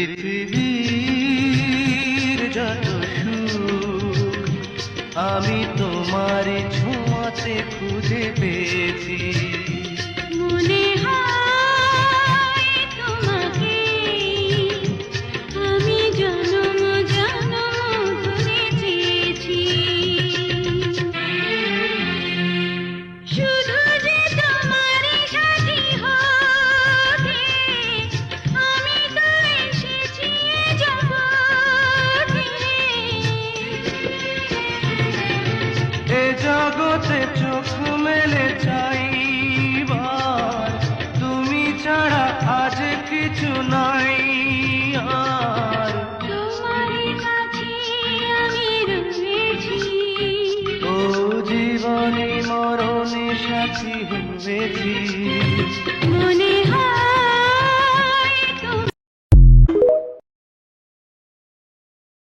পৃথিবীর যত সুখ আমি তোমার ছোঁয়াতে খুঁজে পেয়েছি। মনে হয় তোমাকে আমি জনম জনম ধরে চেয়েছি। শুধু যে তোমারই সাথী হতে আমি তো এসেছি এ জগতে। এ জগতে